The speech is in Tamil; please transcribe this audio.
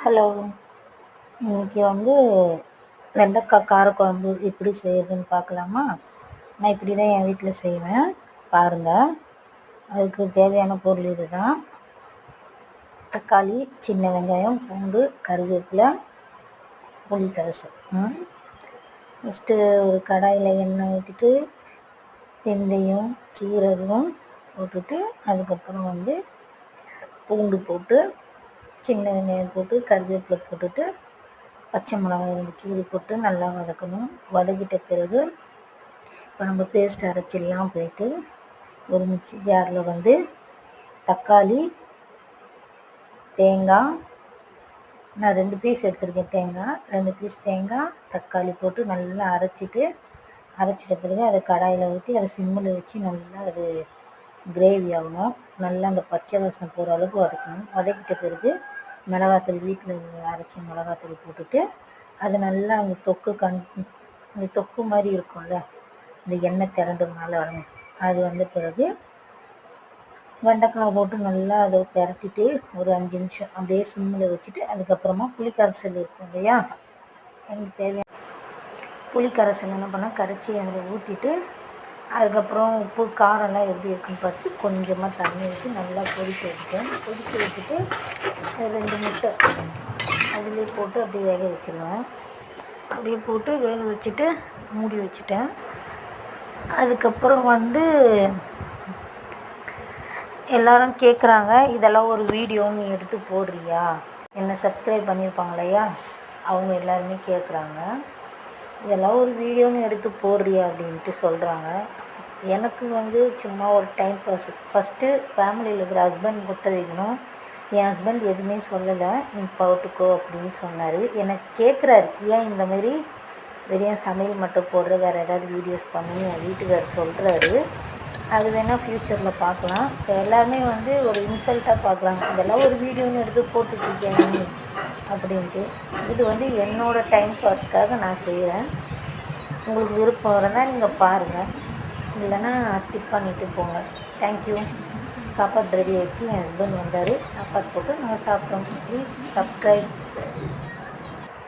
ஹலோ. இன்னைக்கு வந்து வெண்டைக்காய் காரக்குழம்பு எப்படி செய்யறதுன்னு பார்க்கலாமா? நான் இப்படி தான் என் வீட்டில் செய்வேன், பாருங்கள். அதுக்கு தேவையான பொருள் இதுதான்: தக்காளி, சின்ன வெங்காயம், பூண்டு, கருவேப்பிலை, புளிக்கரைசல். ஃபஸ்ட்டு ஒரு கடாயில் எண்ணெய் ஊற்றிட்டு வெந்தயம், சீரகம் போட்டுட்டு, அதுக்கப்புறம் வந்து பூண்டு போட்டு, சின்ன வெங்காயம் போட்டு, கருவேப்பிலை போட்டுட்டு, பச்சை மிளகாய் 2 கீரி போட்டு நல்லா வதக்கணும். வதக்கிட்ட பிறகு இப்போ நம்ம பேஸ்ட் அரைச்சிடலாம். போயிட்டு ஒரு மிக்ஸி ஜாரில் வந்து தக்காளி, தேங்காய், நான் 2 பீஸ் எடுத்துருக்கேன். தேங்காய் 2 பீஸ் தேங்காய், தக்காளி போட்டு நல்லா அரைச்சிட்ட பிறகு அதை கடாயில் ஊற்றி அதை சிம்மில் வச்சு நல்லா அது கிரேவி ஆகணும். நல்லா அந்த பச்சை வாசனை போகிற அளவுக்கு வதக்கணும். வதக்கிட்ட பிறகு மிளகாத்தூள், வீட்டில் அரைச்ச மிளகாத்தூள் போட்டுட்டு, அது நல்லா அந்த அந்த தொக்கு மாதிரி இருக்கும்ல, இந்த எண்ணெய் திரண்டுனால வரும். அது வந்த பிறகு வெண்டைக்காய் போட்டு நல்லா அதை திரட்டிட்டு ஒரு 5 நிமிஷம் அப்படியே சிம்மில் வச்சுட்டு, அதுக்கப்புறமா புளிக்கரைசல் இருக்கும் இல்லையா, எனக்கு தேவையான புளிக்கரைசல் என்ன பண்ணால் கரைச்சி அதில் ஊற்றிட்டு, அதுக்கப்புறம் உப்பு காரம்லாம் எப்படி இருக்குன்னு பார்த்து கொஞ்சமாக தண்ணி ஊற்றி நல்லா கொதிக்க வச்சுட்டு 2 முட்டை அதிலே போட்டு அப்படியே வேக வச்சுருவேன். அப்படியே போட்டு வேக வச்சுட்டு மூடி வச்சுட்டேன். அதுக்கப்புறம் வந்து எல்லாரும் கேட்குறாங்க, இதெல்லாம் ஒரு வீடியோன்னு எடுத்து போடுறியா? என்னை சப்ஸ்கிரைப் பண்ணியிருப்பாங்க இல்லையா, அவங்க எல்லாருமே கேட்குறாங்க, இதெல்லாம் ஒரு வீடியோன்னு எடுத்து போடுறியா அப்படின்ட்டு சொல்கிறாங்க. எனக்கு வந்து சும்மா ஒரு டைம் பாஸ். ஃபஸ்ட்டு ஃபேமிலியில் இருக்கிற ஹஸ்பண்ட் ஒத்த வைக்கணும். என் ஹஸ்பண்ட் எதுவுமே சொல்லலை, நீ போட்டுக்கோ அப்படின்னு சொன்னார். எனக்கு கேட்குறாரு, ஏன் இந்த மாதிரி வெறும் சமையல் மட்டும் போடுற, வேறு ஏதாவது வீடியோஸ் பண்ணி என் வீட்டுக்காரர் சொல்கிறாரு. அது வேணால் ஃப்யூச்சரில் பார்க்கலாம். ஸோ எல்லாருமே வந்து ஒரு இன்சல்ட்டாக பார்க்குறாங்க, இதெல்லாம் ஒரு வீடியோன்னு எடுத்து போட்டுட்ருக்கேன் அப்படின்ட்டு. இது வந்து என்னோடய டைம் பாஸ்க்காக நான் செய்கிறேன். உங்களுக்கு விருப்பம் இருந்தால் நீங்கள் பாருங்கள், இல்லைன்னா ஸ்கிப் பண்ணிவிட்டு போங்க. தேங்க்யூ. சாப்பாடு ரெடி ஆகிடுச்சு. என் ஹஸ்பண்ட் வந்தார், சாப்பாடு போட்டு நாங்கள் சாப்பிட்டோம். Please subscribe.